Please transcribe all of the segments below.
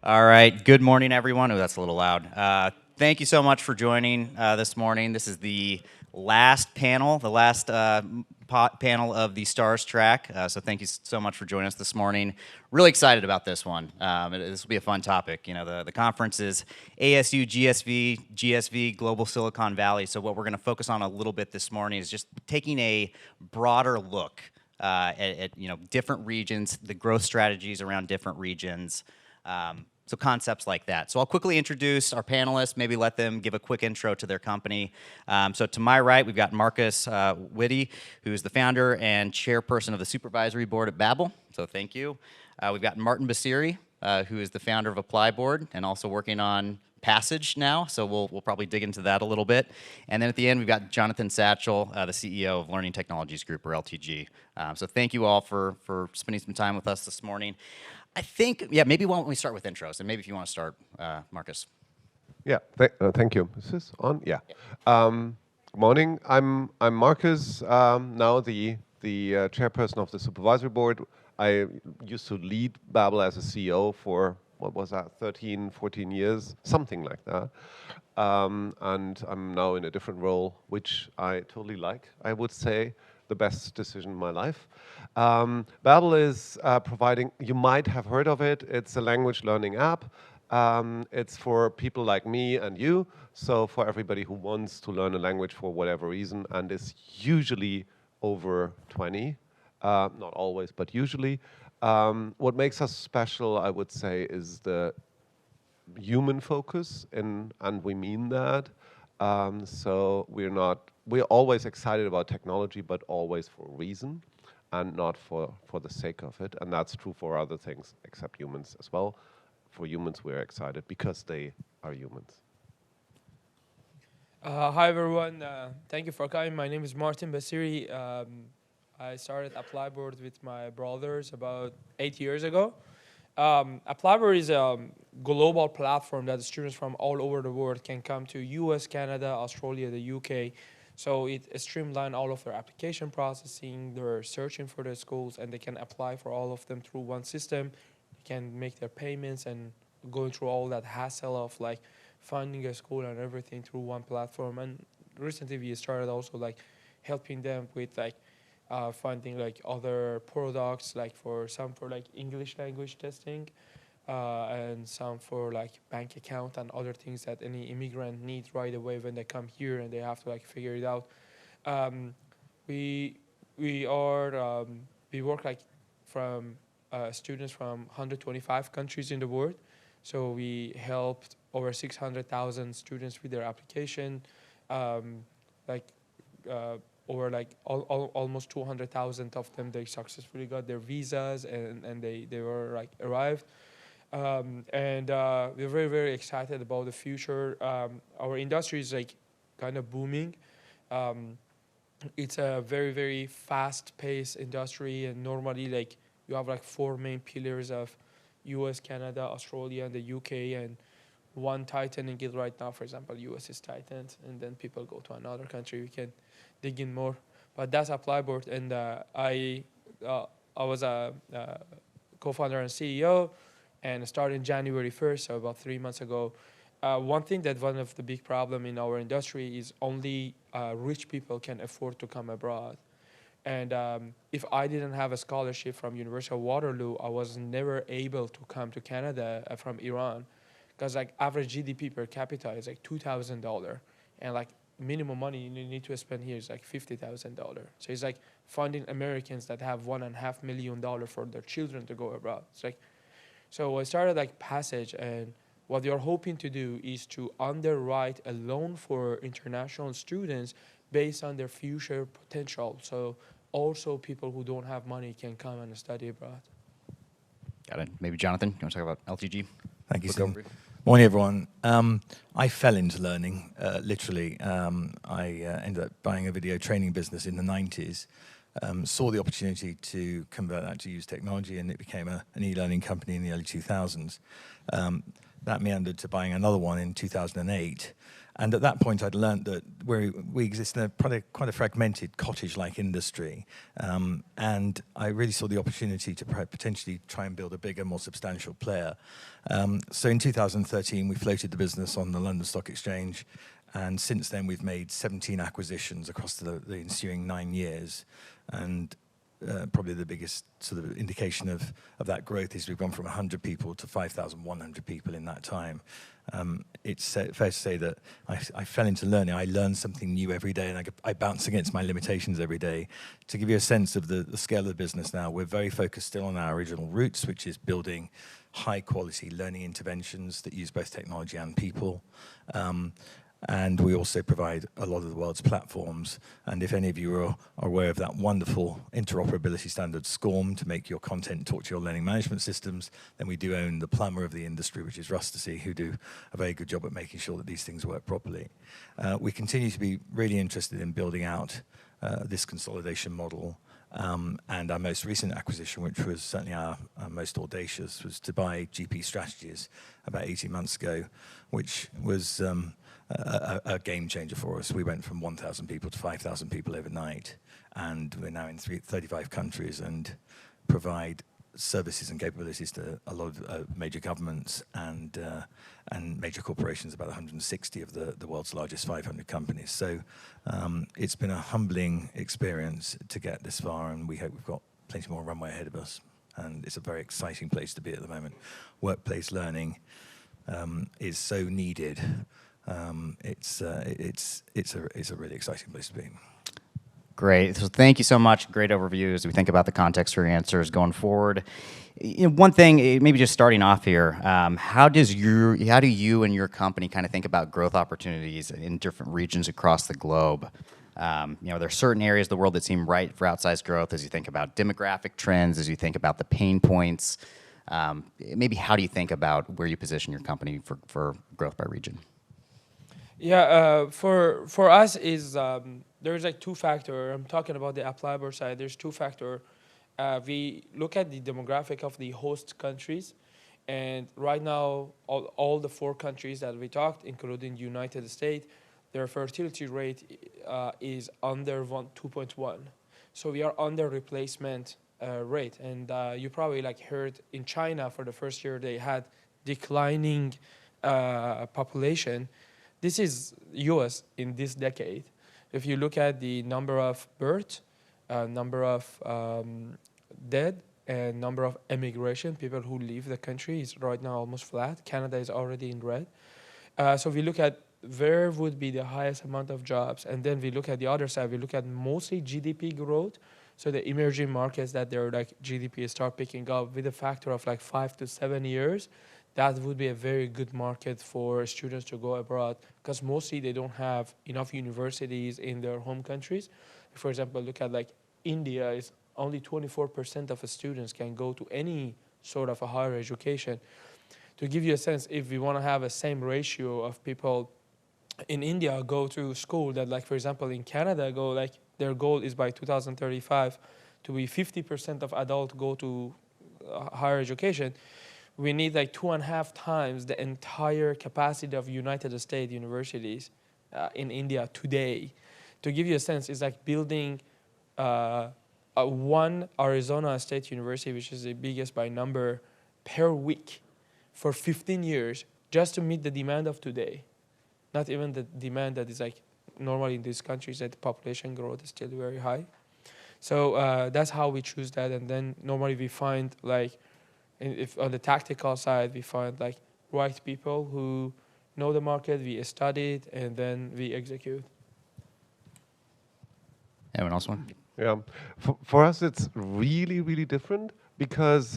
All right, good morning, everyone. Oh, that's a little loud. Thank you so much for joining this morning. This is the last panel, the last panel of the STARS track. So thank you so much for joining us this morning. Really excited about this one. This will be a fun topic. You know, the conference is ASU+GSV, Global Silicon Valley. So what we're going to focus on a little bit this morning is just taking a broader look at different regions, the growth strategies around different regions. So concepts like that. So I'll quickly introduce our panelists, maybe let them give a quick intro to their company. So to my right, we've got Markus Witte, who's the founder and chairperson of the supervisory board at Babbel. So thank you. We've got Martin Basiri, who is the founder of ApplyBoard and also working on Passage now. So we'll probably dig into that a little bit. And then at the end, we've got Jonathan Satchell, the CEO of Learning Technologies Group, or LTG. So thank you all for spending some time with us this morning. I think, maybe why don't we start with intros, and maybe if you want to start, Markus. Yeah, thank you. Is this on? Yeah. Good morning. I'm Markus, now the chairperson of the supervisory board. I used to lead Babbel as a CEO for, what was that, 13, 14 years, something like that. And I'm now in a different role, which I totally like, I would say. The best decision in my life. Babbel is providing, you might have heard of it, it's a language learning app. It's for people like me and you, so for everybody who wants to learn a language for whatever reason, and is usually over 20, not always, but usually. What makes us special, I would say, is the human focus, and we mean that. So we're always excited about technology, but always for a reason and not for the sake of it. And that's true for other things except humans as well. For humans, we're excited because they are humans. Hi, everyone. Thank you for coming. My name is Martin Basiri. I started ApplyBoard with my brothers about 8 years ago. ApplyBoard is a global platform that students from all over the world can come to US, Canada, Australia, the UK. So it streamlines all of their application processing. They're searching for their schools, and they can apply for all of them through one system. They can make their payments and going through all that hassle of like finding a school and everything through one platform. And recently we started also like helping them with like finding like other products, like for like English language testing, and some for like bank account and other things that any immigrant needs right away when they come here and they have to like figure it out. We work like from students from 125 countries in the world. So we helped over 600,000 students with their application, over like almost 200,000 of them, they successfully got their visas and they were like arrived. We're very, very excited about the future. Our industry is like kind of booming. It's a very, very fast-paced industry, and normally like you have like 4 main pillars of US, Canada, Australia, and the UK, and one tightening it right now. For example, US is tightened, and then people go to another country. We can dig in more, but that's ApplyBoard, and I was a co-founder and CEO, and started January 1st, so about 3 months ago. One thing that one of the big problem in our industry is only rich people can afford to come abroad. And if I didn't have a scholarship from University of Waterloo, I was never able to come to Canada from Iran, because like average GDP per capita is like $2,000, and like minimum money you need to spend here is like $50,000. So it's like funding Americans that have $1.5 million for their children to go abroad. It's like, so I started like Passage, and what we are hoping to do is to underwrite a loan for international students based on their future potential. So also people who don't have money can come and study abroad. Got it. Maybe Jonathan, you want to talk about LTG? Thank you, Steve. Morning, everyone. I fell into learning, literally. I ended up buying a video training business in the 90s, saw the opportunity to convert that to use technology, and it became an e-learning company in the early 2000s. That meandered to buying another one in 2008. And at that point, I'd learned that we exist in quite a fragmented cottage-like industry. And I really saw the opportunity to potentially try and build a bigger, more substantial player. So in 2013, we floated the business on the London Stock Exchange. And since then, we've made 17 acquisitions across the ensuing 9 years. And probably the biggest sort of indication of that growth is we've gone from 100 people to 5,100 people in that time. It's fair to say that I fell into learning. I learn something new every day, and I bounce against my limitations every day. To give you a sense of the scale of the business now, we're very focused still on our original roots, which is building high-quality learning interventions that use both technology and people. And we also provide a lot of the world's platforms. And if any of you are aware of that wonderful interoperability standard SCORM to make your content talk to your learning management systems, then we do own the plumber of the industry, which is Rusticy, who do a very good job at making sure that these things work properly. We continue to be really interested in building out this consolidation model. And our most recent acquisition, which was certainly our most audacious, was to buy GP Strategies about 18 months ago, which was a game changer for us. We went from 1,000 people to 5,000 people overnight, and we're now in 35 countries and provide services and capabilities to a lot of major governments and major corporations, about 160 of the world's largest 500 companies. So it's been a humbling experience to get this far, and we hope we've got plenty more runway ahead of us. And it's a very exciting place to be at the moment. Workplace learning is so needed. It's a really exciting place to be. Great. So thank you so much. Great overview as we think about the context for your answers going forward. One thing, maybe just starting off here, how do you and your company kind of think about growth opportunities in different regions across the globe? There are certain areas of the world that seem right for outsized growth as you think about demographic trends, as you think about the pain points. Maybe how do you think about where you position your company for growth by region? Yeah, for us is there's like two factors. I'm talking about the ApplyBoard side. There's two factors. We look at the demographic of the host countries, and right now all the 4 countries that we talked, including United States, their fertility rate is under 2.1. So we are under replacement rate, and you probably heard in China for the first year they had declining population. This is US in this decade. If you look at the number of births, number of dead, and number of immigration, people who leave the country is right now almost flat. Canada is already in red. So we look at where would be the highest amount of jobs, and then we look at the other side. We look at mostly GDP growth. So the emerging markets that their GDP start picking up with a factor of 5 to 7 years, that would be a very good market for students to go abroad, because mostly they don't have enough universities in their home countries. For example, look at India is only 24% of students can go to any sort of a higher education. To give you a sense, if we want to have a same ratio of people in India go to school that for example in Canada their goal is by 2035 to be 50% of adults go to higher education, we need 2.5 times the entire capacity of United States universities in India today. To give you a sense, it's like building one Arizona State University, which is the biggest by number, per week for 15 years just to meet the demand of today. Not even the demand that is normally in these countries that the population growth is still very high. So that's how we choose that. And then normally we find if on the tactical side, we find right people who know the market, we study it, and then we execute. Anyone else want? Yeah, for us it's really, really different because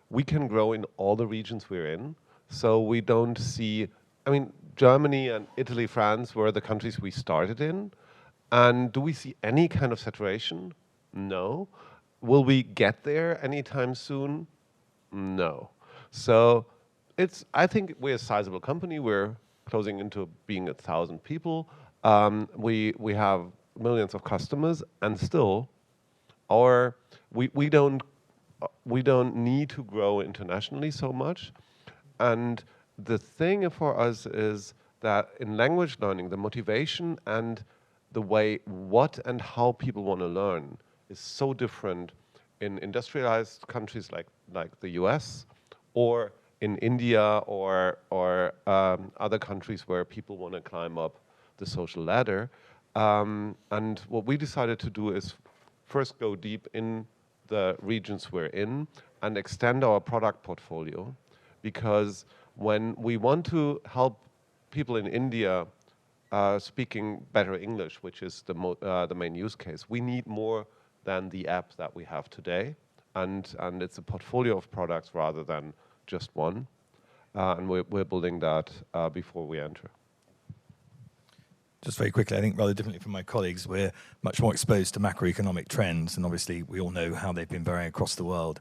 we can grow in all the regions we're in. So we don't see, Germany and Italy, France were the countries we started in. And do we see any kind of saturation? No. Will we get there anytime soon? No. So I think we're a sizable company. We're closing into being 1,000 people. We have millions of customers, and still we don't need to grow internationally so much. And the thing for us is that in language learning, the motivation and the way what and how people want to learn is so different in industrialized countries like the US, or in India, or other countries where people want to climb up the social ladder. And what we decided to do is first go deep in the regions we're in and extend our product portfolio, because when we want to help people in India speaking better English, which is the main use case, we need more than the app that we have today, and it's a portfolio of products rather than just one, and we're building that before we enter. Just very quickly, I think rather differently from my colleagues, we're much more exposed to macroeconomic trends, and obviously we all know how they've been varying across the world.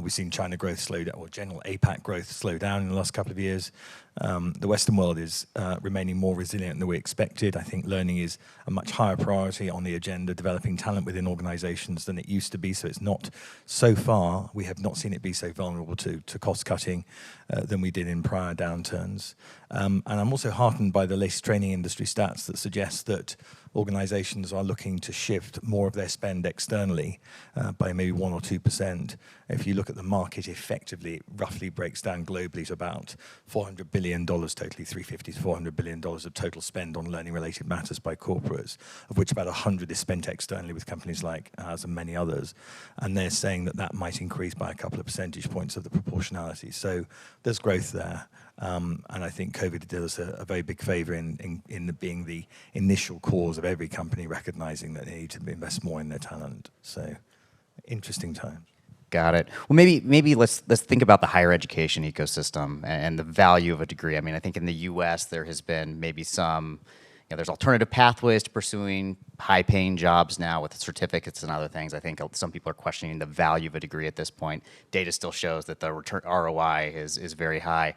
We've seen China growth slow down, or general APAC growth slow down in the last couple of years. The Western world is remaining more resilient than we expected. I think learning is a much higher priority on the agenda, developing talent within organizations than it used to be, so it's not, so far, we have not seen it be so vulnerable to cost cutting than we did in prior downturns. And I'm also heartened by the latest training industry stats that suggest that organizations are looking to shift more of their spend externally by maybe 1 or 2%. If you look at the market effectively, it roughly breaks down globally to about $400 billion totally, $350 to $400 billion of total spend on learning-related matters by corporates, of which about 100 is spent externally with companies like ours and many others. And they're saying that that might increase by a couple of percentage points of the proportionality. So there's growth there. And I think COVID did us a very big favor in being the initial cause of every company recognizing that they need to invest more in their talent. So, interesting times. Got it. Well, maybe let's think about the higher education ecosystem and the value of a degree. I mean, I think in the U.S. there has been maybe some, there's alternative pathways to pursuing high-paying jobs now with certificates and other things. I think some people are questioning the value of a degree at this point. Data still shows that the return ROI is very high.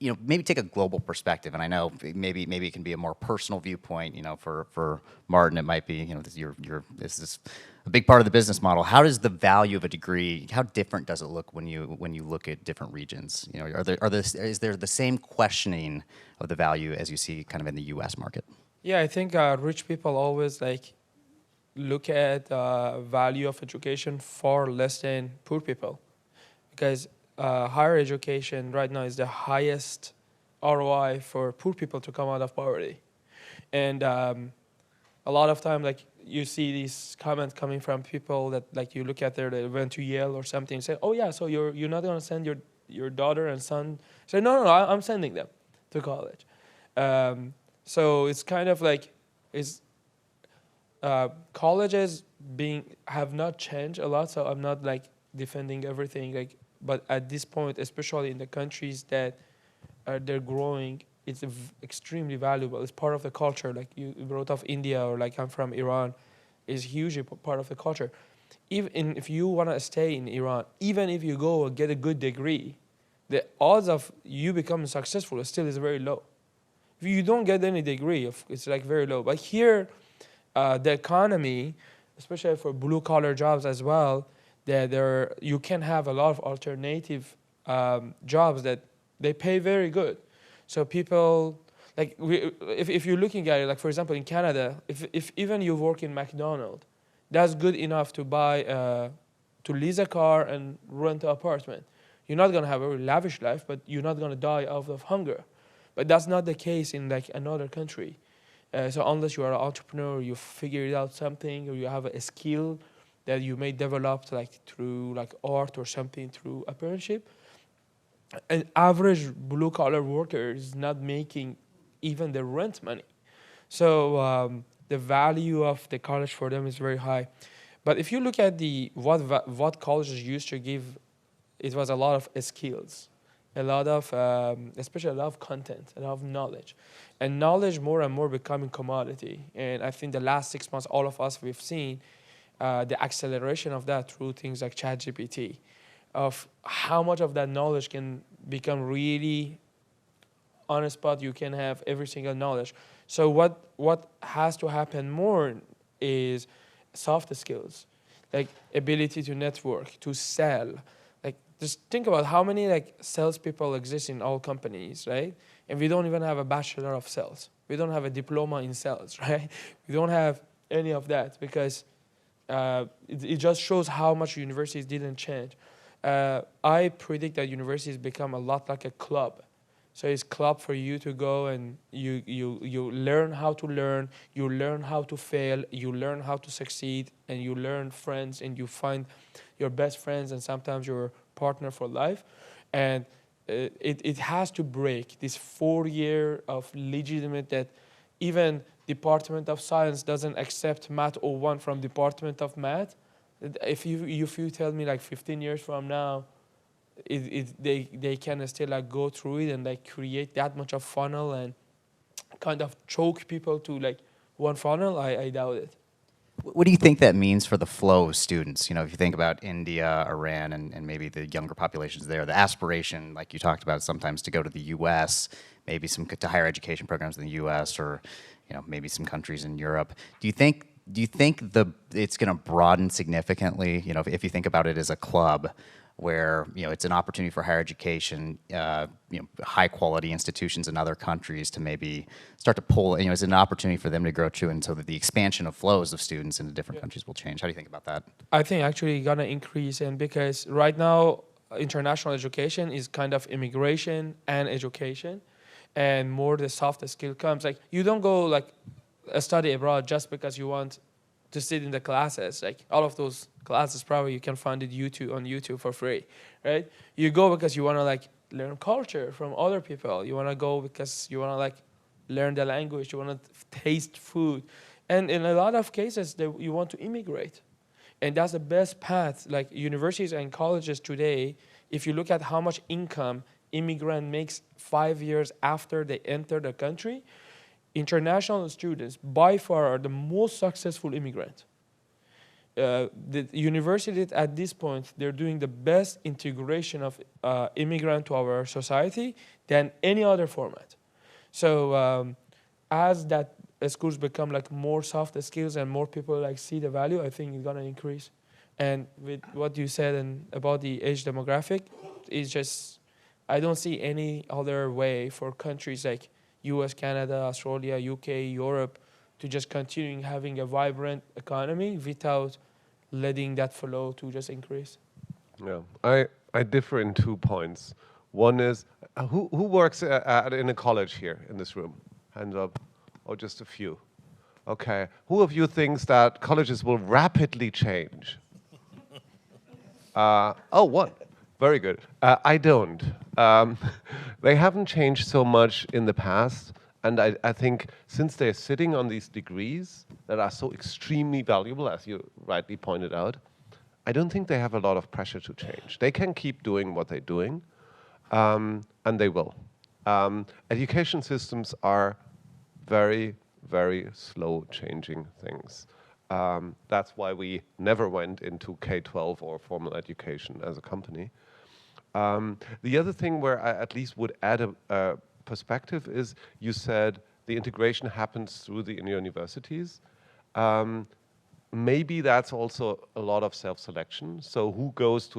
Maybe take a global perspective, and I know maybe it can be a more personal viewpoint. For Martin, it might be, this is a big part of the business model. How does the value of a degree, how different does it look when you look at different regions? Is there the same questioning of the value as you see kind of in the U.S. market? Yeah, I think rich people always look at value of education far less than poor people, because higher education right now is the highest ROI for poor people to come out of poverty. And a lot of time, you see these comments coming from people that you look at they went to Yale or something and say, oh yeah, so you're not gonna send your daughter and son? Say, no, I'm sending them to college. So it's kind of colleges have not changed a lot, so I'm not defending everything, but at this point, especially in the countries that they're growing, it's extremely valuable. It's part of the culture. You wrote of India, or I'm from Iran, is hugely part of the culture. Even if you want to stay in Iran, even if you go and get a good degree, the odds of you becoming successful still is very low. If you don't get any degree, it's very low. But here, the economy, especially for blue-collar jobs as well, that you can have a lot of alternative jobs that they pay very good. So people, if you're looking at it, for example, in Canada, if even you work in McDonald's, that's good enough to buy, to lease a car and rent an apartment. You're not going to have a very lavish life, but you're not going to die out of hunger. But that's not the case in another country. So unless you are an entrepreneur, you figured out something, or you have a skill that you may develop through art or something, through apprenticeship, an average blue-collar worker is not making even the rent money. So the value of the college for them is very high. But if you look at what colleges used to give, it was a lot of skills, a lot of, especially a lot of content, a lot of knowledge. And knowledge more and more becoming commodity. And I think the last 6 months, all of us, we've seen the acceleration of that through things like ChatGPT, of how much of that knowledge can become really on a spot. You can have every single knowledge. So what has to happen more is soft skills, ability to network, to sell. Just think about how many salespeople exist in all companies, right? and we don't even have a bachelor of sales. We don't have a diploma in sales, right? We don't have any of that because it just shows how much universities didn't change. I predict that universities become a lot like a club. So it's club for you to go and you learn how to learn, you learn how to fail, you learn how to succeed, and you learn friends, and you find your best friends and sometimes your partner for life. And it has to break this 4 year of legitimate that even Department of Science doesn't accept Math 01 from Department of Math. If you tell me like 15 years from now, they can still like go through it and like create that much of funnel and kind of choke people to like one funnel, I doubt it. What do you think that means for the flow of students? You know, if you think about India, Iran, and maybe the younger populations there, the aspiration, like you talked about, sometimes to go to the U.S., maybe some to higher education programs in the U.S. or, you know, maybe some countries in Europe. Do you think it's going to broaden significantly? You know, if you think about it as a club, where, you know, it's an opportunity for higher education, you know, high quality institutions in other countries to maybe start to pull, you know, is it an opportunity for them to grow too, and so that the expansion of flows of students into different countries will change? How do you think about that? I think actually gonna increase, and because right now international education is kind of immigration and education, and more the soft skill comes. Like you don't go like study abroad just because you want to sit in the classes. Like all of those classes probably you can find it on YouTube for free, right? You go because you want to like learn culture from other people. You want to go because you want to like learn the language. You want to taste food. And in a lot of cases, you want to immigrate. And that's the best path. Like universities and colleges today, if you look at how much income immigrant makes 5 years after they enter the country, international students by far are the most successful immigrant. The universities at this point, they're doing the best integration of immigrant to our society than any other format. So as that schools become like more soft skills and more people like see the value, I think it's gonna increase. And with what you said and about the age demographic, it's just, I don't see any other way for countries like US, Canada, Australia, UK, Europe to just continuing having a vibrant economy without letting that flow to just increase. Yeah, I differ in 2 points. One is, who works in a college here in this room? Hands up, or just a few? Okay, who of you thinks that colleges will rapidly change? Oh, one. Very good. I don't. They haven't changed so much in the past, and I think since they're sitting on these degrees that are so extremely valuable, as you rightly pointed out, I don't think they have a lot of pressure to change. They can keep doing what they're doing, and they will. Education systems are very, very slow changing things. That's why we never went into K-12 or formal education as a company. The other thing where I at least would add a perspective is, you said the integration happens through the universities. Maybe that's also a lot of self-selection. So who goes to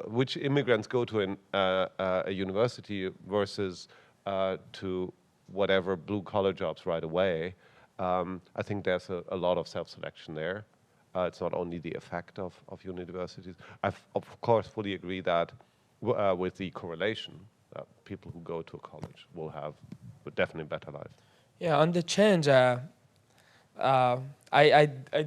which immigrants go to a university versus to whatever blue-collar jobs right away. I think there's a lot of self-selection there. It's not only the effect of universities. I, of course, fully agree that with the correlation, people who go to a college will have a definitely better life. Yeah, on the change, I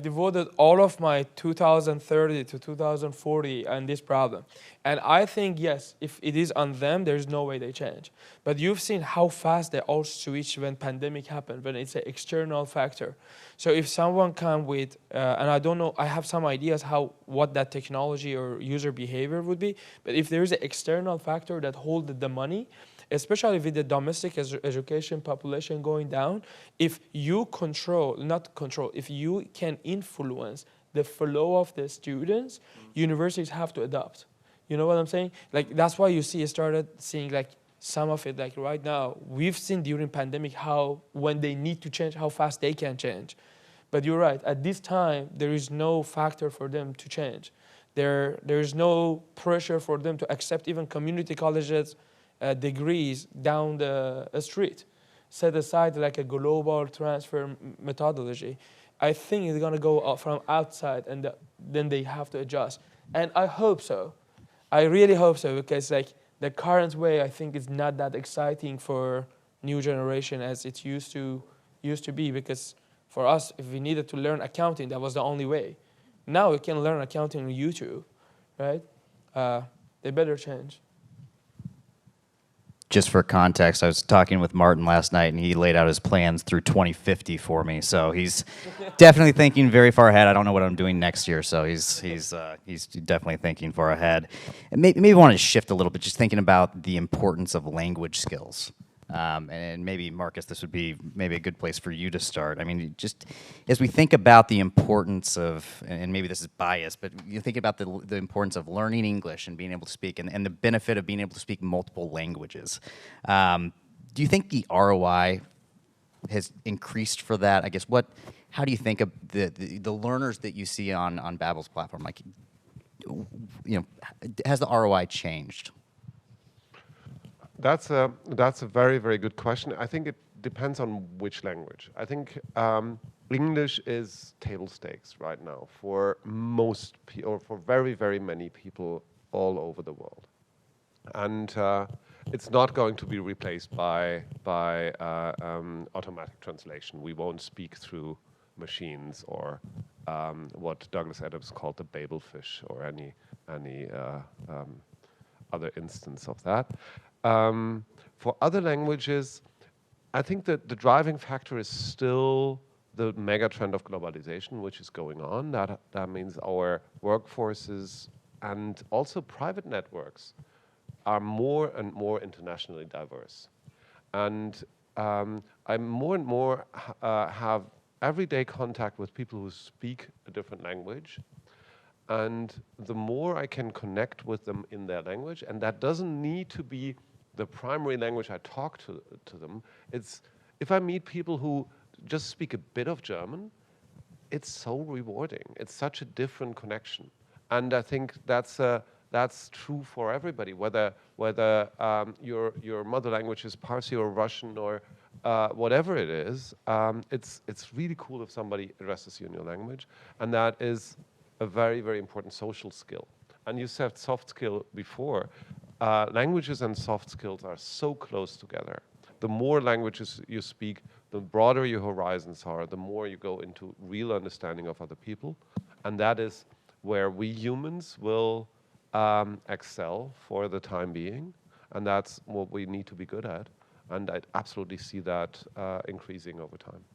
devoted all of my 2030 to 2040 on this problem. And I think, yes, if it is on them, there's no way they change. But you've seen how fast they all switch when pandemic happened, when it's an external factor. So if someone come with, and I don't know, I have some ideas what that technology or user behavior would be, but if there is an external factor that holds the money, especially with the domestic education population going down, if you if you can influence the flow of the students, universities have to adopt. You know what I'm saying? Like, that's why you started seeing like some of it, like right now, we've seen during pandemic how when they need to change, how fast they can change. But you're right, at this time, there is no factor for them to change. There is no pressure for them to accept even community colleges degrees down the street. Set aside like a global transfer methodology. I think it's gonna go from outside, and then they have to adjust. And I hope so. I really hope so, because like the current way, I think is not that exciting for new generation as it used to be. Because for us, if we needed to learn accounting, that was the only way. Now we can learn accounting on YouTube, right? They better change. Just for context, I was talking with Martin last night, and he laid out his plans through 2050 for me. So he's definitely thinking very far ahead. I don't know what I'm doing next year, so he's definitely thinking far ahead. And maybe want to shift a little bit, just thinking about the importance of language skills. And maybe, Markus, this would be maybe a good place for you to start. I mean, just as we think about the importance of, and maybe this is biased, but you think about the importance of learning English and being able to speak, and the benefit of being able to speak multiple languages. Do you think the ROI has increased for that? I guess, how do you think of the learners that you see on Babbel's platform? Like, has the ROI changed? That's a very, very good question. I think it depends on which language. I think English is table stakes right now for most people, or for very, very many people all over the world. And it's not going to be replaced by automatic translation. We won't speak through machines, or what Douglas Adams called the Babbel fish, or any other instance of that. For other languages, I think that the driving factor is still the mega trend of globalization, which is going on. That means our workforces and also private networks are more and more internationally diverse. And I more and more have everyday contact with people who speak a different language. And the more I can connect with them in their language, and that doesn't need to be the primary language I talk to them. It's, if I meet people who just speak a bit of German, it's so rewarding. It's such a different connection. And I think that's true for everybody, whether your mother language is Parsi or Russian or whatever it is. It's really cool if somebody addresses you in your language, and that is a very, very important social skill. And you said soft skill before. Languages and soft skills are so close together. The more languages you speak, the broader your horizons are, the more you go into real understanding of other people. And that is where we humans will excel for the time being. And that's what we need to be good at. And I absolutely see that increasing over time.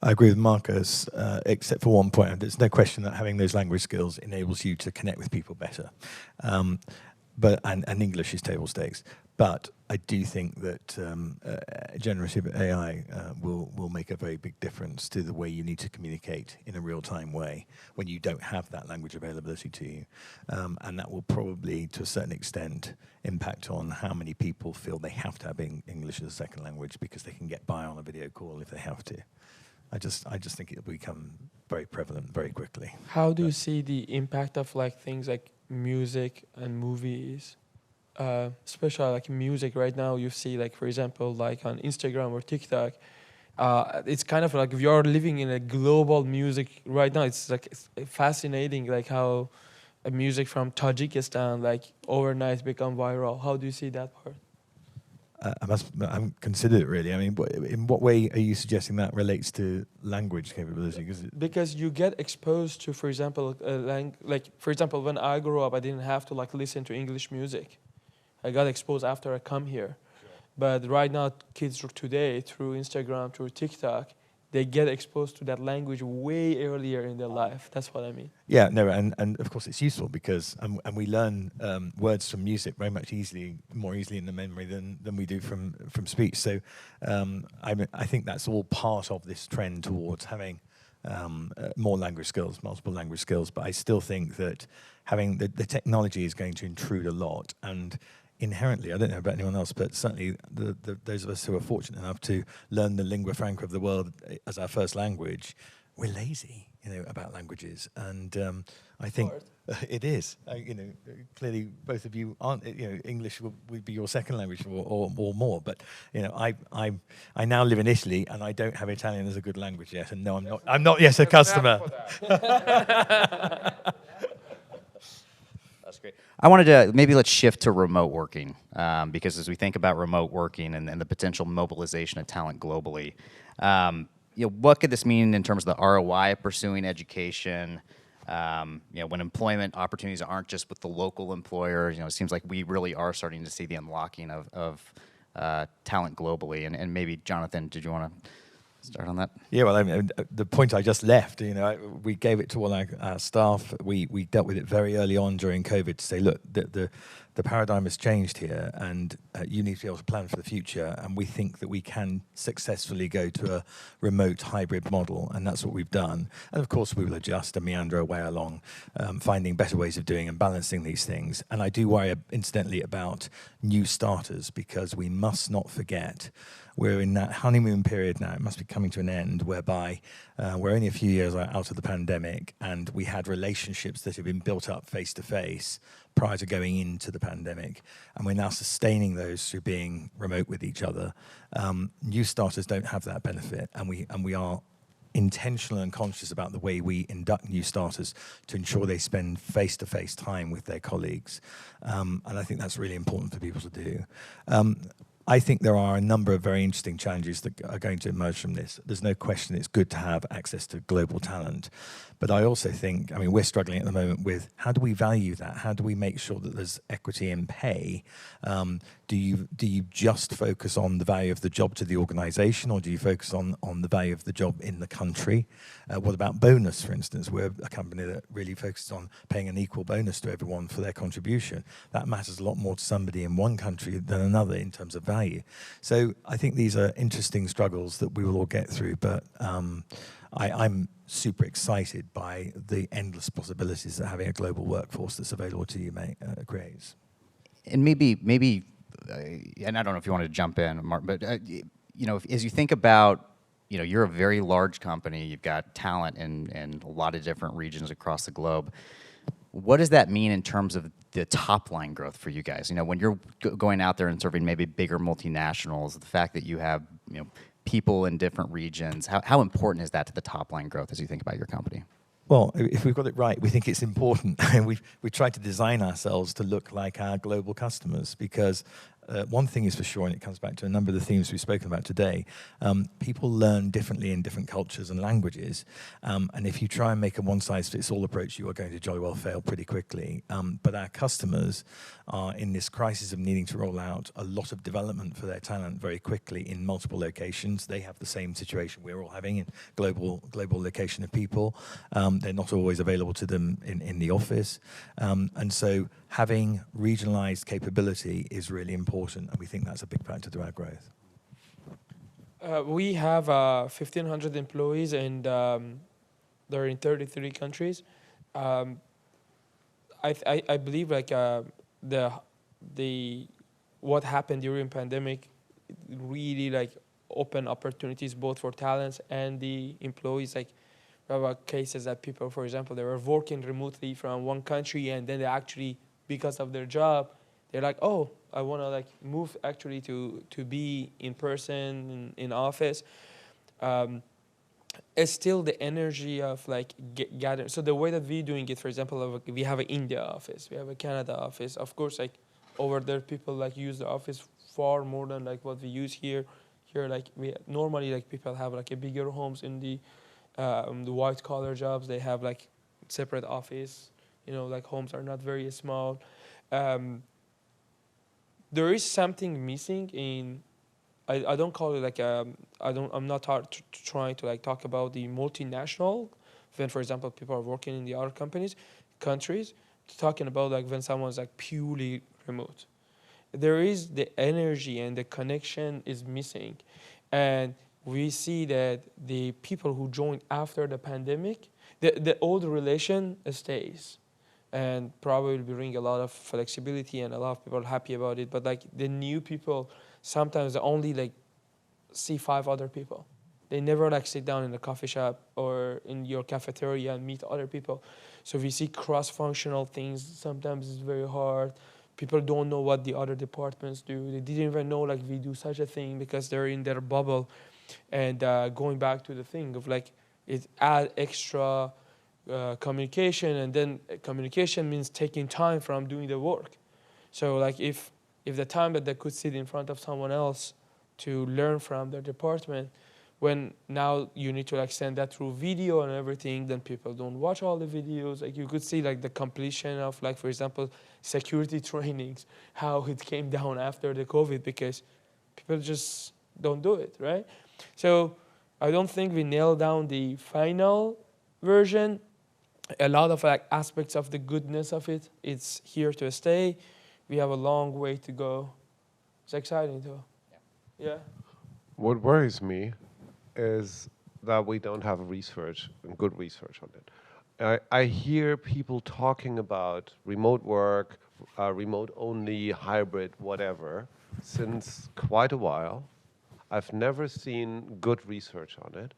I agree with Markus, except for one point. There's no question that having those language skills enables you to connect with people better. And English is table stakes. But I do think that generative AI will make a very big difference to the way you need to communicate in a real-time way when you don't have that language availability to you. And that will probably, to a certain extent, impact on how many people feel they have to have English as a second language because they can get by on a video call if they have to. I just think it'll become very prevalent very quickly. How do you see the impact of like things like music and movies? Especially like music right now, you see like, for example, like on Instagram or TikTok, it's kind of like we are living in a global music right now. It's like it's fascinating, like how a music from Tajikistan like overnight become viral. How do you see that part? I haven't considered it really. I mean, in what way are you suggesting that relates to language capability? Because you get exposed to, for example, like for example, when I grew up, I didn't have to like listen to English music. I got exposed after I come here. Sure. But right now, kids today, through Instagram, through TikTok, they get exposed to that language way earlier in their life. That's what I mean. Yeah, no, and of course it's useful because and we learn words from music very much more easily in the memory than we do from speech. So I think that's all part of this trend towards having more language skills, multiple language skills. But I still think that having the technology is going to intrude a lot. And inherently, I don't know about anyone else, but certainly those of us who are fortunate enough to learn the lingua franca of the world as our first language, we're lazy, about languages, and I think it is. Clearly, both of you aren't. English would be your second language or more. But I now live in Italy, and I don't have Italian as a good language yet. And no, I'm not yet a customer. That's great. I wanted to maybe let's shift to remote working because as we think about remote working and the potential mobilization of talent globally, what could this mean in terms of the ROI of pursuing education? When employment opportunities aren't just with the local employer, it seems like we really are starting to see the unlocking of talent globally. And maybe Jonathan, did you want to start on that? Yeah, well, I mean, the point I just left, we gave it to all our staff. We dealt with it very early on during COVID to say, look, the paradigm has changed here, and you need to be able to plan for the future. And we think that we can successfully go to a remote hybrid model, and that's what we've done. And of course, we will adjust and meander our way along, finding better ways of doing and balancing these things. And I do worry, incidentally, about new starters, because we must not forget we're in that honeymoon period now. It must be coming to an end, whereby we're only a few years out of the pandemic, and we had relationships that have been built up face to face prior to going into the pandemic, and we're now sustaining those through being remote with each other. New starters don't have that benefit, and we are intentional and conscious about the way we induct new starters to ensure they spend face-to-face time with their colleagues, and I think that's really important for people to do. I think there are a number of very interesting challenges that are going to emerge from this. There's no question it's good to have access to global talent. But I also think, we're struggling at the moment with how do we value that? How do we make sure that there's equity in pay? Do you just focus on the value of the job to the organization, or do you focus on the value of the job in the country? What about bonus, for instance? We're a company that really focuses on paying an equal bonus to everyone for their contribution. That matters a lot more to somebody in one country than another in terms of value. So I think these are interesting struggles that we will all get through, but I'm super excited by the endless possibilities that having a global workforce that's available to you creates. And maybe, and I don't know if you want to jump in, Mark, but as you think about, you're a very large company, you've got talent in a lot of different regions across the globe. What does that mean in terms of the top line growth for you guys? When you're going out there and serving maybe bigger multinationals, the fact that you have, people in different regions, how important is that to the top line growth as you think about your company? Well, if we've got it right, we think it's important. we try to design ourselves to look like our global customers, because one thing is for sure, and it comes back to a number of the themes we've spoken about today, people learn differently in different cultures and languages, and if you try and make a one-size-fits-all approach, you are going to jolly well fail pretty quickly. But our customers are in this crisis of needing to roll out a lot of development for their talent very quickly in multiple locations. They have the same situation we're all having in global location of people. They're not always available to them in the office, and so having regionalized capability is really important, and we think that's a big factor to our growth. We have 1,500 employees, and they're in 33 countries. I believe what happened during pandemic really opened opportunities both for talents and the employees. We have cases that people, for example, they were working remotely from one country, and then they actually, because of their job, they're like, oh, I want to move actually to be in person in office. It's still the energy of gathering. So the way that we're doing it, for example, we have an India office, we have a Canada office. Of course, over there, people use the office far more than what we use here. Here, we normally people have a bigger homes in the white collar jobs. They have separate office. Homes are not very small. There is something missing in. I don't call it I'm not trying to talk about the multinational. When, for example, people are working in the other countries, talking about when someone's purely remote. There is the energy and the connection is missing, and we see that the people who joined after the pandemic, the old relation stays, and probably will bring a lot of flexibility, and a lot of people are happy about it. But the new people, sometimes they only see 5 other people. They never like sit down in a coffee shop or in your cafeteria and meet other people. So we see cross-functional things. Sometimes it's very hard. People don't know what the other departments do. They didn't even know like we do such a thing because they're in their bubble. And going back to the thing of like it add extra communication, and then communication means taking time from doing the work. So like if the time that they could sit in front of someone else to learn from their department, when now you need to like send that through video and everything, then people don't watch all the videos. Like you could see like the completion of like, for example, security trainings, how it came down after the COVID because people just don't do it, right? So I don't think we nailed down the final version. A lot of like aspects of the goodness of it, it's here to stay. We have a long way to go. It's exciting though. Yeah. What worries me is that we don't have research, and good research on it. I hear people talking about remote work, remote only, hybrid, whatever, since quite a while. I've never seen good research on it.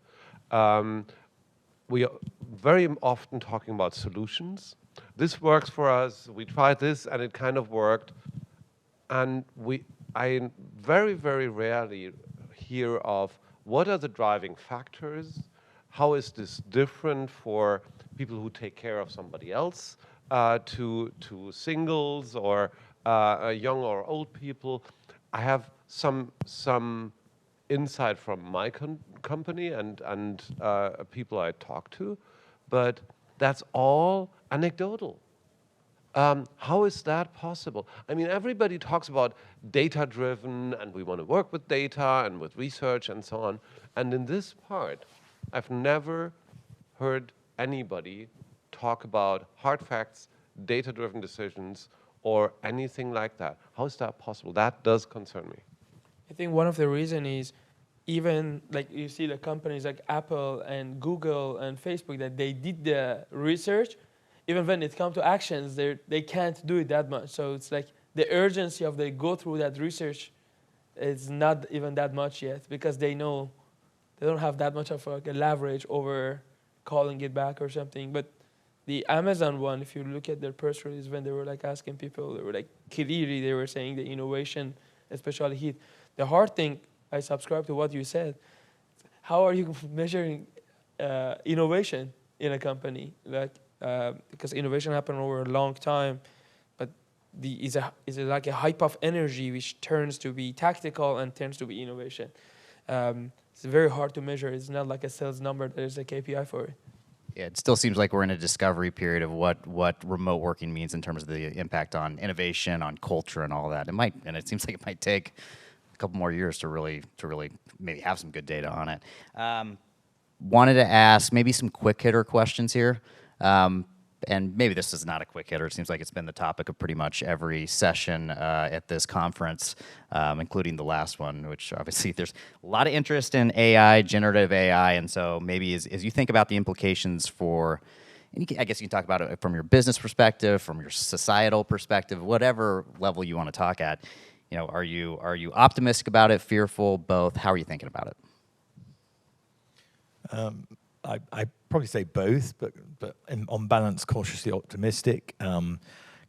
We are very often talking about solutions. This works for us. We tried this and it kind of worked. And I very, very rarely hear of what are the driving factors, how is this different for people who take care of somebody else, to singles or young or old people. I have some insight from my company and people I talk to, but that's all anecdotal. How is that possible? I mean, everybody talks about data-driven, and we want to work with data and with research and so on. And in this part, I've never heard anybody talk about hard facts, data-driven decisions, or anything like that. How is that possible? That does concern me. I think one of the reasons is even like you see the companies like Apple and Google and Facebook that they did the research, even when it comes to actions, they can't do it that much. So it's like the urgency of they go through that research is not even that much yet because they know they don't have that much of like a leverage over calling it back or something. But the Amazon one, if you look at their press release when they were like asking people, they were like clearly they were saying the innovation, especially hit. The hard thing, I subscribe to what you said. How are you measuring innovation in a company? Like because innovation happens over a long time, but is it like a hype of energy which turns to be tactical and turns to be innovation? It's very hard to measure. It's not like a sales number. There's a KPI for it. Yeah, it still seems like we're in a discovery period of what remote working means in terms of the impact on innovation, on culture, and all that. It seems like it might take a couple more years to really maybe have some good data on it. Wanted to ask maybe some quick hitter questions here. And maybe this is not a quick hitter. It seems like it's been the topic of pretty much every session at this conference, including the last one, which obviously there's a lot of interest in AI, generative AI. And so maybe as you think about the implications for, I guess you can talk about it from your business perspective, from your societal perspective, whatever level you want to talk at. You know, are you optimistic about it, fearful, both? How are you thinking about it? I probably say both, but on balance, cautiously optimistic,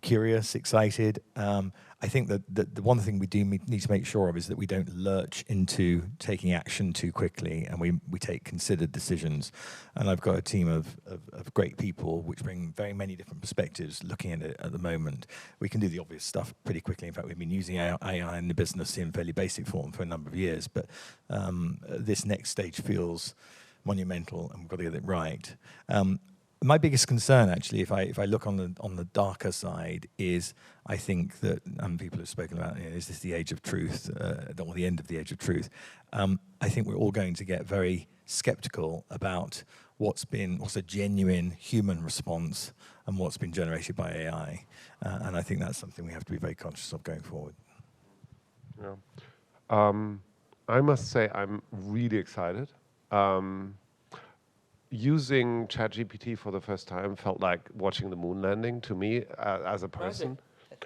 curious, excited. I think that the one thing we do need to make sure of is that we don't lurch into taking action too quickly, and we take considered decisions. And I've got a team of great people which bring very many different perspectives looking at it at the moment. We can do the obvious stuff pretty quickly. In fact, we've been using AI in the business in fairly basic form for a number of years, but this next stage feels monumental, and we've got to get it right. My biggest concern, actually, if I look on the darker side, is I think that people have spoken about, is this the age of truth, or the end of the age of truth? I think we're all going to get very skeptical about what's a genuine human response and what's been generated by AI, and I think that's something we have to be very conscious of going forward. Yeah, I must say I'm really excited. Using ChatGPT for the first time felt like watching the moon landing to me as a person.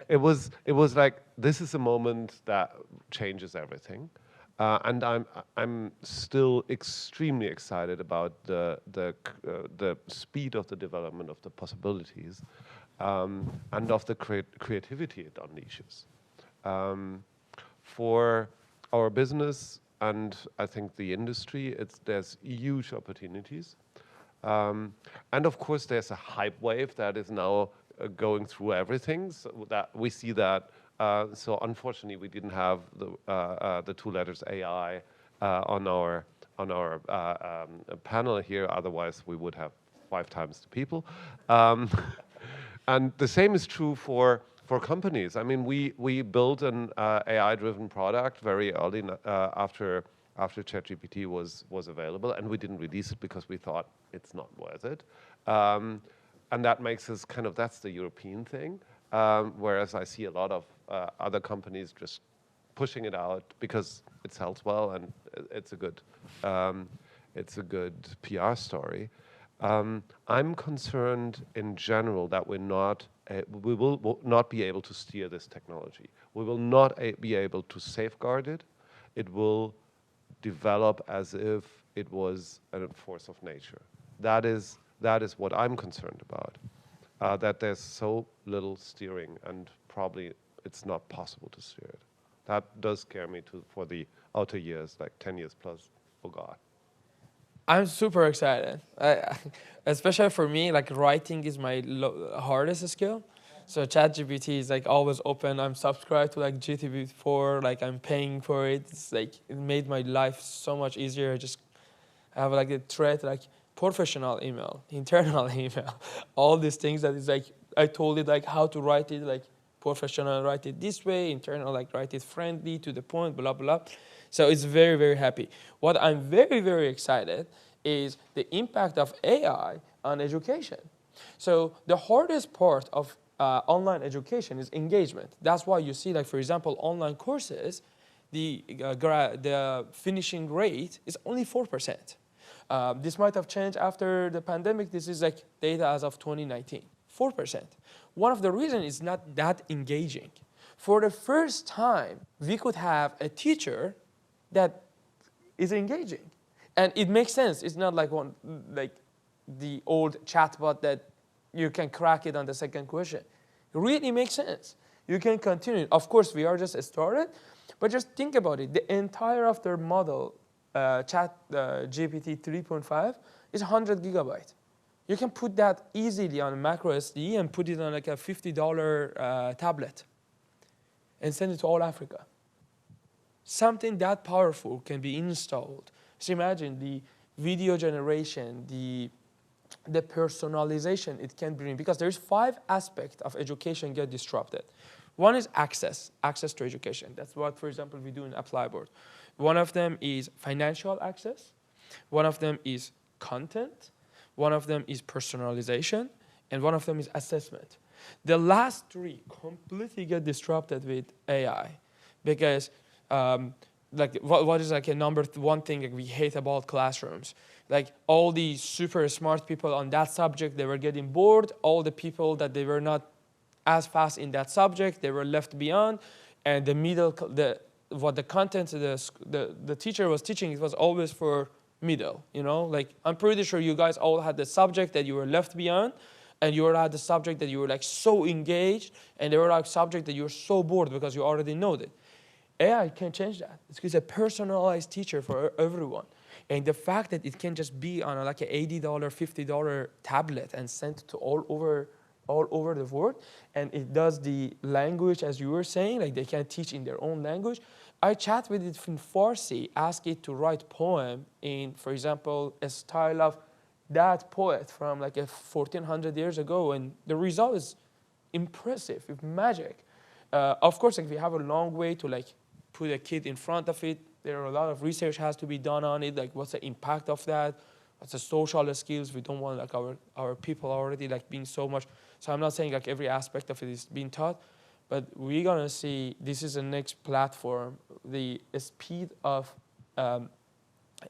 It was like, this is a moment that changes everything. And I'm still extremely excited about the speed of the development of the possibilities, and of the creativity it unleashes. For our business and I think the industry, there's huge opportunities. And of course, there's a hype wave that is now going through everything. So that we see that. So unfortunately, we didn't have the two letters AI on our panel here. Otherwise, we would have 5 times the people. And the same is true for companies. I mean, we built an AI-driven product very early after ChatGPT was available, and we didn't release it because we thought it's not worth it. And that makes us that's the European thing. Whereas I see a lot of other companies just pushing it out because it sells well and it's a good PR story. I'm concerned in general that we will not be able to steer this technology. We will not be able to safeguard it. It will develop as if it was a force of nature. That is what I'm concerned about. That there's so little steering, and probably it's not possible to steer it. That does scare me for the outer years, like 10 years plus. Oh God. I'm super excited, especially for me. Like writing is my hardest skill, so ChatGPT is like always open. I'm subscribed to like GPT-4, like I'm paying for it. It's like it made my life so much easier. I just have like a thread, like professional email, internal email, all these things that is like I told it like how to write it, like professional write it this way, internal like write it friendly to the point, blah blah. So it's very, very happy. What I'm very, very excited is the impact of AI on education. So the hardest part of online education is engagement. That's why you see, like for example, online courses, the finishing rate is only 4%. This might have changed after the pandemic. This is like data as of 2019, 4%. One of the reasons is not that engaging. For the first time, we could have a teacher that is engaging, and it makes sense. It's not like the old chatbot that you can crack it on the second question. It really makes sense. You can continue. Of course, we are just started, but just think about it. The entire of their model, GPT 3.5, is 100 gigabyte. You can put that easily on a macro SD and put it on like a $50 tablet and send it to all Africa. Something that powerful can be installed. So imagine the video generation, the personalization it can bring, because there's 5 aspects of education get disrupted. One is access to education. That's what, for example, we do in ApplyBoard. One of them is financial access. One of them is content. One of them is personalization. And one of them is assessment. The last 3 completely get disrupted with AI because like what is like a number 1 thing that we hate about classrooms? Like all the super smart people on that subject, they were getting bored. All the people that they were not as fast in that subject, they were left beyond. And what the content the teacher was teaching, it was always for middle. You know, like I'm pretty sure you guys all had the subject that you were left beyond, and you were at the subject that you were like so engaged, and they were like subject that you were so bored because you already know it. AI can change that. It's a personalized teacher for everyone. And the fact that it can just be on like an $80, $50 tablet and sent to all over the world, and it does the language as you were saying, like they can teach in their own language. I chat with it in Farsi, ask it to write poem in, for example, a style of that poet from like 1400 years ago, and the result is impressive, it's magic. Of course, like we have a long way to like put a kid in front of it. There are a lot of research has to be done on it. Like, what's the impact of that? What's the social skills? We don't want like our people already like being so much. So I'm not saying like every aspect of it is being taught, but we're gonna see this is the next platform. The speed of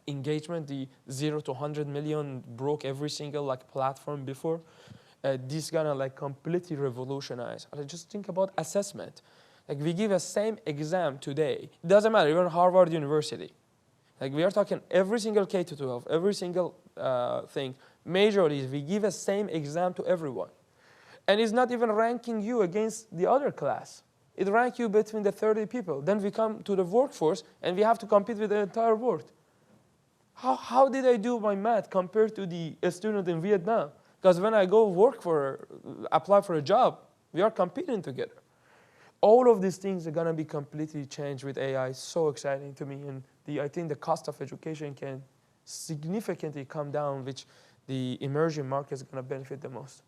engagement, the 0 to 100 million broke every single like platform before. This is gonna like completely revolutionize. Just think about assessment. Like we give a same exam today. It doesn't matter, even Harvard University. Like we are talking every single K-12, every single thing. Majorly, we give a same exam to everyone. And it's not even ranking you against the other class. It ranks you between the 30 people. Then we come to the workforce, and we have to compete with the entire world. How did I do my math compared to the student in Vietnam? Because when I go apply for a job, we are competing together. All of these things are going to be completely changed with AI. It's so exciting to me. And I think the cost of education can significantly come down, which the emerging market is going to benefit the most.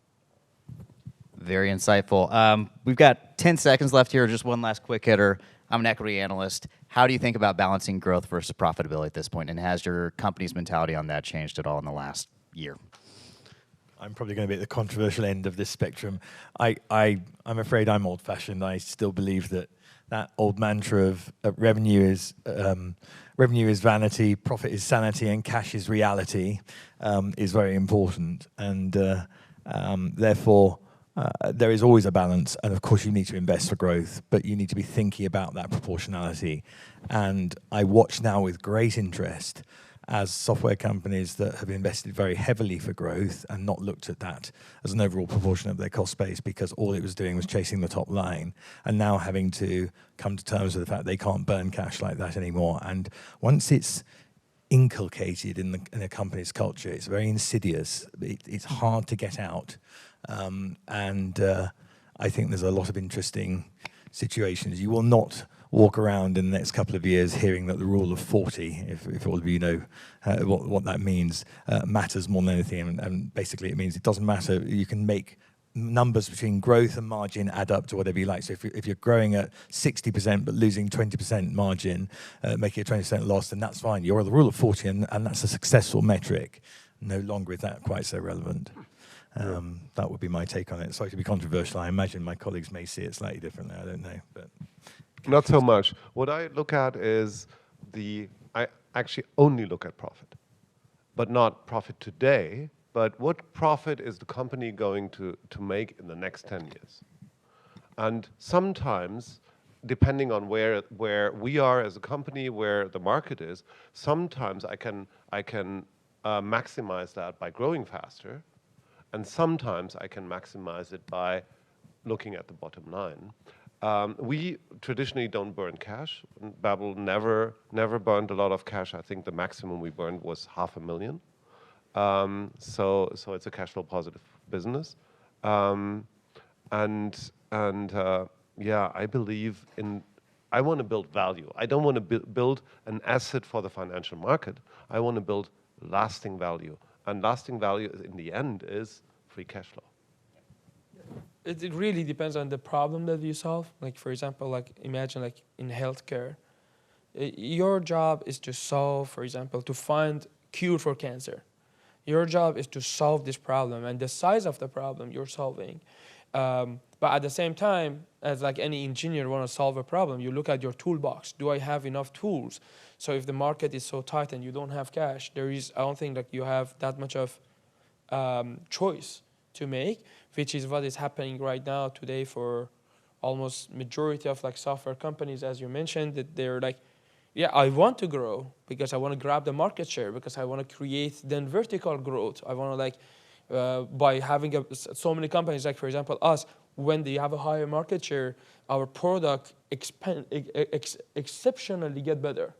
Very insightful. We've got 10 seconds left here. Just one last quick hitter. I'm an equity analyst. How do you think about balancing growth versus profitability at this point? And has your company's mentality on that changed at all in the last year? I'm probably going to be at the controversial end of this spectrum. I'm afraid I'm old-fashioned. I still believe that old mantra of revenue is vanity, profit is sanity, and cash is reality is very important. And therefore, there is always a balance. And of course, you need to invest for growth, but you need to be thinking about that proportionality. And I watch now with great interest as software companies that have invested very heavily for growth and not looked at that as an overall proportion of their cost base, because all it was doing was chasing the top line, and now having to come to terms with the fact they can't burn cash like that anymore. And once it's inculcated in a company's culture, it's very insidious. It's hard to get out. I think there's a lot of interesting situations. You will not walk around in the next couple of years hearing that the rule of 40, if all of you know what that means, matters more than anything. And basically it means it doesn't matter. You can make numbers between growth and margin add up to whatever you like. So if you're growing at 60% but losing 20% margin, making a 20% loss, then that's fine. You're at the rule of 40, and that's a successful metric. No longer is that quite so relevant. That would be my take on it. Sorry to be controversial. I imagine my colleagues may see it slightly differently. I don't know, but not so much. What I look at is I actually only look at profit, but not profit today, but what profit is the company going to make in the next 10 years? And sometimes, depending on where we are as a company, where the market is, sometimes I can maximize that by growing faster, and sometimes I can maximize it by looking at the bottom line. We traditionally don't burn cash. Babbel never burned a lot of cash. I think the maximum we burned was $500,000. So it's a cash flow positive business. Yeah, I believe I want to build value. I don't want to build an asset for the financial market. I want to build lasting value. And lasting value in the end is free cash flow. It really depends on the problem that you solve. Like, for example, imagine in healthcare, your job is to solve, for example, to find cure for cancer. Your job is to solve this problem and the size of the problem you're solving. But at the same time, as any engineer want to solve a problem, you look at your toolbox. Do I have enough tools? So if the market is so tight and you don't have cash, I don't think you have that much of choice to make, which is what is happening right now today for almost majority of software companies, as you mentioned, that they're yeah, I want to grow because I want to grab the market share, because I want to create then vertical growth. I want to by having so many companies, for example, us, when they have a higher market share, our product exceptionally get better.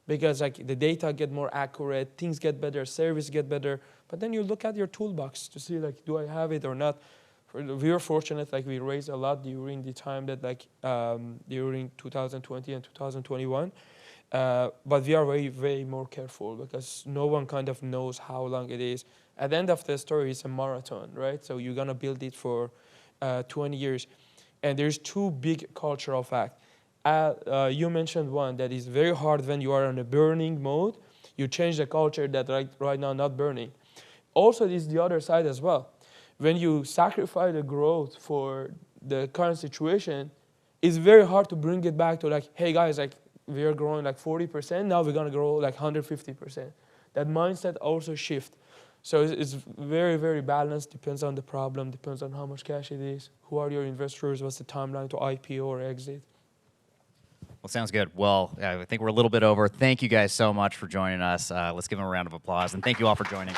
Because the data get more accurate, things get better, service get better. But then you look at your toolbox to see do I have it or not. We were fortunate, we raised a lot during the time that during 2020 and 2021. But we are very, very more careful because no one kind of knows how long it is. At the end of the story, it's a marathon, right? So you're gonna build it for 20 years. And there's two big cultural facts. You mentioned one that is very hard when you are in a burning mode. You change the culture that right now not burning. Also, this is the other side as well. When you sacrifice the growth for the current situation, it's very hard to bring it back to hey guys, we are growing 40%. Now we're gonna grow 150%. That mindset also shift. So it's very, very balanced. Depends on the problem. Depends on how much cash it is. Who are your investors? What's the timeline to IPO or exit? Well, sounds good. Well, I think we're a little bit over. Thank you guys so much for joining us. Let's give them a round of applause, and thank you all for joining.